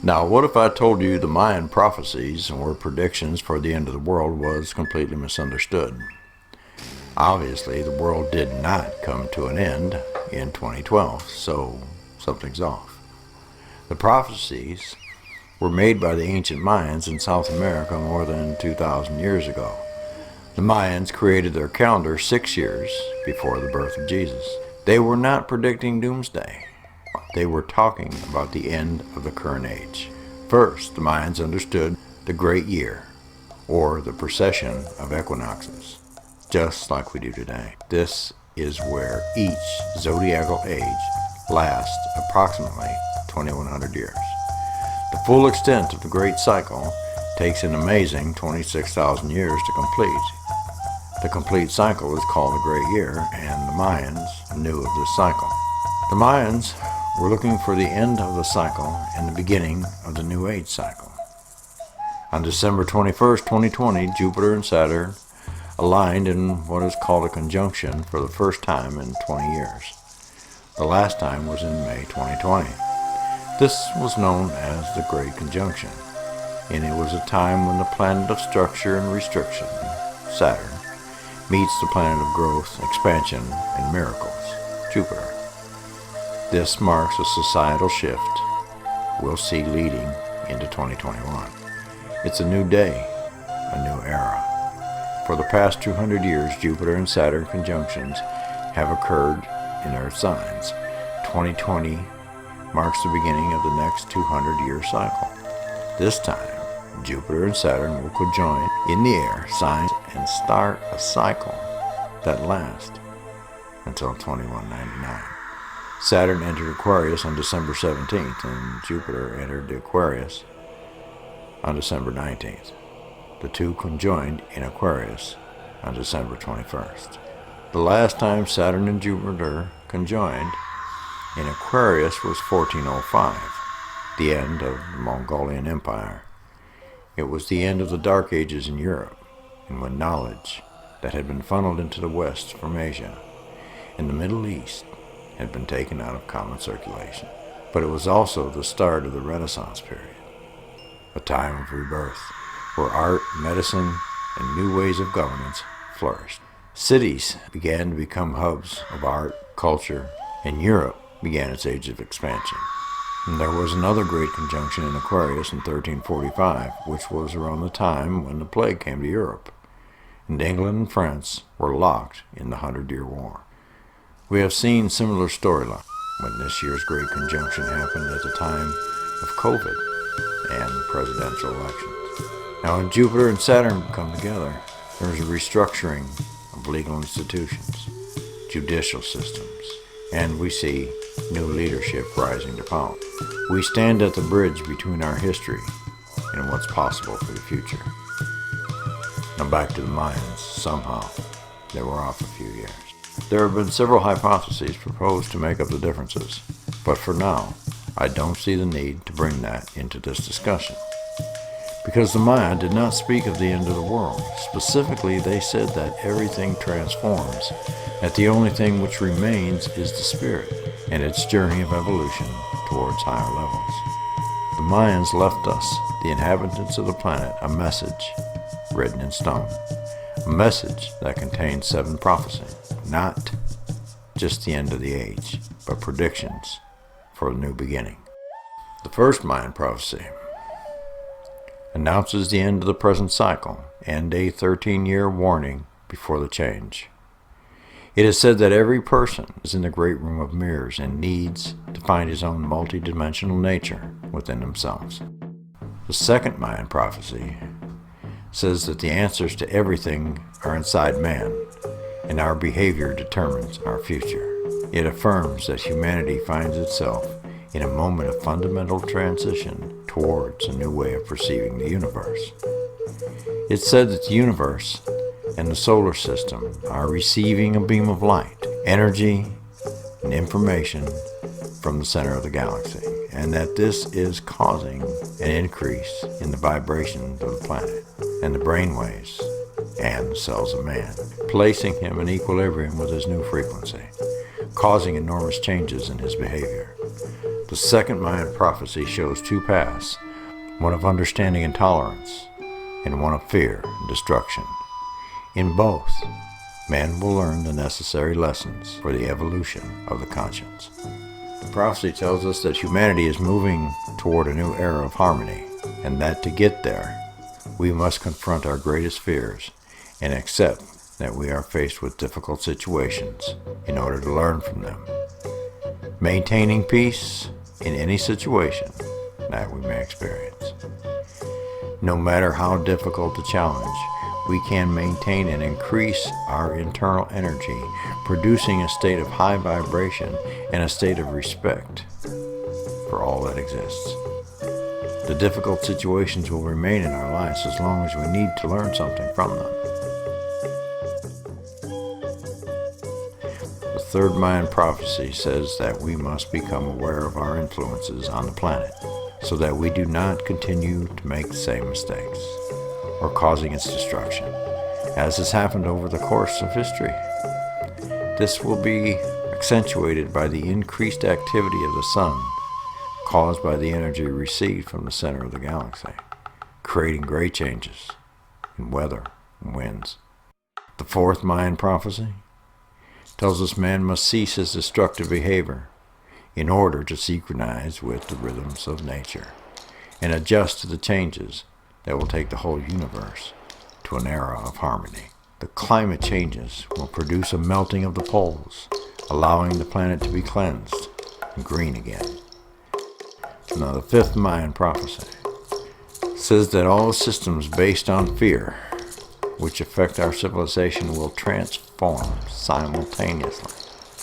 Now, what if I told you the Mayan prophecies or predictions for the end of the world was completely misunderstood? Obviously, the world did not come to an end in 2012, so something's off. The prophecies were made by the ancient Mayans in South America more than 2,000 years ago. The Mayans created their calendar 6 years before the birth of Jesus. They were not predicting doomsday. They were talking about the end of the current age. First, the Mayans understood the great year, or the precession of equinoxes, just like we do today. This is where each zodiacal age lasts approximately 2,100 years. The full extent of the great cycle takes an amazing 26,000 years to complete. The complete cycle is called the Great Year, and the Mayans knew of this cycle. The Mayans were looking for the end of the cycle and the beginning of the New Age cycle. On December 21st, 2020, Jupiter and Saturn aligned in what is called a conjunction for the first time in 20 years. The last time was in May 2020. This was known as the Great Conjunction, and it was a time when the planet of structure and restriction, Saturn, meets the planet of growth, expansion, and miracles, Jupiter. This marks a societal shift we'll see leading into 2021. It's a new day, a new era. For the past 200 years, Jupiter and Saturn conjunctions have occurred in Earth signs. 2020 marks the beginning of the next 200-year cycle. This time, Jupiter and Saturn will conjoin in the air signs and start a cycle that lasts until 2199. Saturn entered Aquarius on December 17th, and Jupiter entered the Aquarius on December 19th. The two conjoined in Aquarius on December 21st. The last time Saturn and Jupiter conjoined in Aquarius was 1405, the end of the Mongolian Empire. It was the end of the Dark Ages in Europe, and when knowledge that had been funneled into the West from Asia and the Middle East had been taken out of common circulation. But it was also the start of the Renaissance period, a time of rebirth, where art, medicine, and new ways of governance flourished. Cities began to become hubs of art, culture, and Europe began its age of expansion. And there was another great conjunction in Aquarius in 1345, which was around the time when the plague came to Europe, and England and France were locked in the 100-Year War. We have seen similar storyline when this year's great conjunction happened at the time of COVID and the presidential elections. Now, when Jupiter and Saturn come together, there's a restructuring of legal institutions, judicial systems, and we see new leadership rising to power. We stand at the bridge between our history and what's possible for the future. Now back to the Mayans. Somehow, they were off a few years. There have been several hypotheses proposed to make up the differences, but for now, I don't see the need to bring that into this discussion. Because the Maya did not speak of the end of the world. Specifically, they said that everything transforms, that the only thing which remains is the spirit and its journey of evolution towards higher levels. The Mayans left us, the inhabitants of the planet, a message written in stone, a message that contains 7 prophecies. Not just the end of the age, but predictions for a new beginning. The first Mayan prophecy announces the end of the present cycle and a 13-year warning before the change. It is said that every person is in the great room of mirrors and needs to find his own multidimensional nature within themselves. The second Mayan prophecy says that the answers to everything are inside man, and our behavior determines our future. It affirms that humanity finds itself in a moment of fundamental transition towards a new way of perceiving the universe. It said that the universe and the solar system are receiving a beam of light, energy, and information from the center of the galaxy, and that this is causing an increase in the vibrations of the planet and the brainwaves and the cells of man, placing him in equilibrium with his new frequency, causing enormous changes in his behavior. The second Mayan prophecy shows two paths, one of understanding and tolerance, and one of fear and destruction. In both, man will learn the necessary lessons for the evolution of the conscience. The prophecy tells us that humanity is moving toward a new era of harmony, and that to get there, we must confront our greatest fears and accept that we are faced with difficult situations in order to learn from them. Maintaining peace in any situation that we may experience. No matter how difficult the challenge, we can maintain and increase our internal energy, producing a state of high vibration and a state of respect for all that exists. The difficult situations will remain in our lives as long as we need to learn something from them. The third Mayan prophecy says that we must become aware of our influences on the planet so that we do not continue to make the same mistakes or causing its destruction, as has happened over the course of history. This will be accentuated by the increased activity of the sun caused by the energy received from the center of the galaxy, creating great changes in weather and winds. The fourth Mayan prophecy tells us man must cease his destructive behavior in order to synchronize with the rhythms of nature and adjust to the changes that will take the whole universe to an era of harmony. The climate changes will produce a melting of the poles, allowing the planet to be cleansed and green again. Now, the fifth Mayan prophecy says that all systems based on fear, which affect our civilization, will transform simultaneously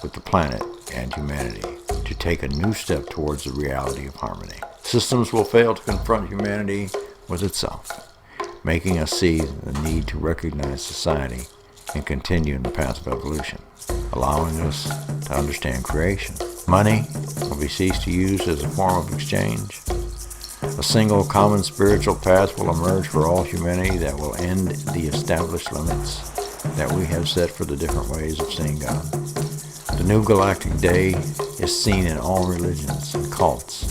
with the planet and humanity to take a new step towards the reality of harmony. Systems will fail to confront humanity with itself, making us see the need to recognize society and continue in the path of evolution, allowing us to understand creation. Money will be ceased to use as a form of exchange. A single common spiritual path will emerge for all humanity that will end the established limits that we have set for the different ways of seeing God. The new galactic day is seen in all religions and cults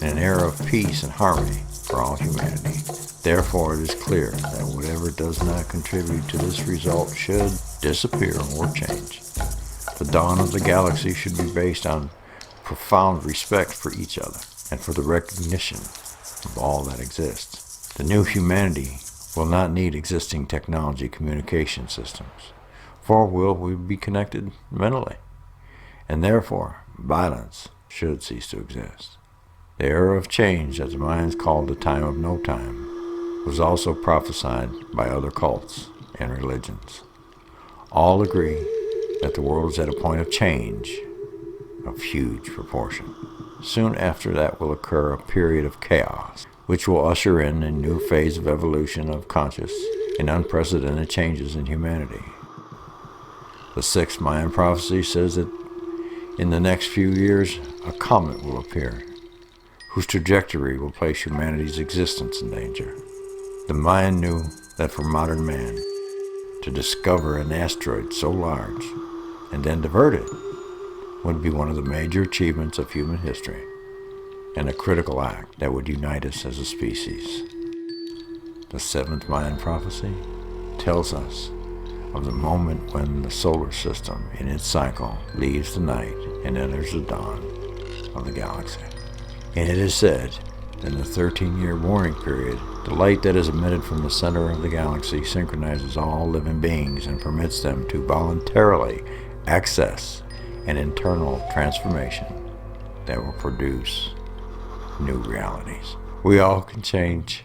in an era of peace and harmony for all humanity. Therefore, it is clear that whatever does not contribute to this result should disappear or change. The dawn of the galaxy should be based on profound respect for each other and for the recognition of all that exists. The new humanity will not need existing technology communication systems, for we be connected mentally, and therefore violence should cease to exist. The era of change that the Mayans called the time of no time was also prophesied by other cults and religions. All agree that the world is at a point of change of huge proportion. Soon after that will occur a period of chaos, which will usher in a new phase of evolution of conscious and unprecedented changes in humanity. The sixth Mayan prophecy says that in the next few years, a comet will appear, whose trajectory will place humanity's existence in danger. The Mayan knew that for modern man to discover an asteroid so large and then divert it would be one of the major achievements of human history and a critical act that would unite us as a species. The seventh Mayan prophecy tells us of the moment when the solar system in its cycle leaves the night and enters the dawn of the galaxy. And it is said that in the 13-year warning period, the light that is emitted from the center of the galaxy synchronizes all living beings and permits them to voluntarily access an internal transformation that will produce new realities. We all can change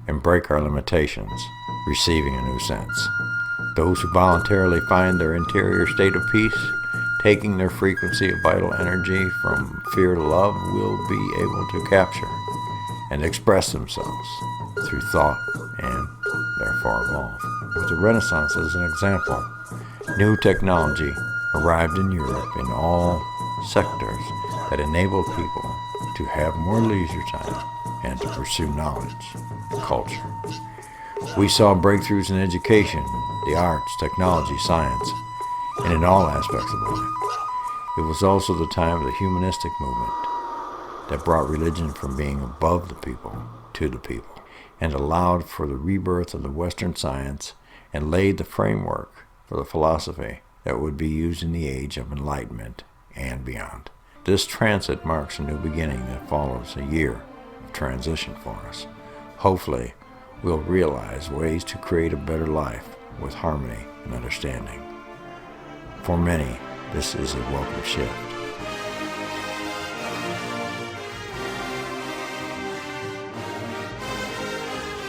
and break our limitations, receiving a new sense. Those who voluntarily find their interior state of peace, taking their frequency of vital energy from fear to love, will be able to capture and express themselves through thought and therefore evolve. With the Renaissance as an example, new technology arrived in Europe in all sectors that enabled people to have more leisure time and to pursue knowledge, culture. We saw breakthroughs in education, the arts, technology, science, and in all aspects of life. It was also the time of the humanistic movement, that brought religion from being above the people to the people, and allowed for the rebirth of the Western science and laid the framework for the philosophy that would be used in the age of enlightenment and beyond. This transit marks a new beginning that follows a year of transition for us. Hopefully, we'll realize ways to create a better life with harmony and understanding. For many, this is a welcome shift.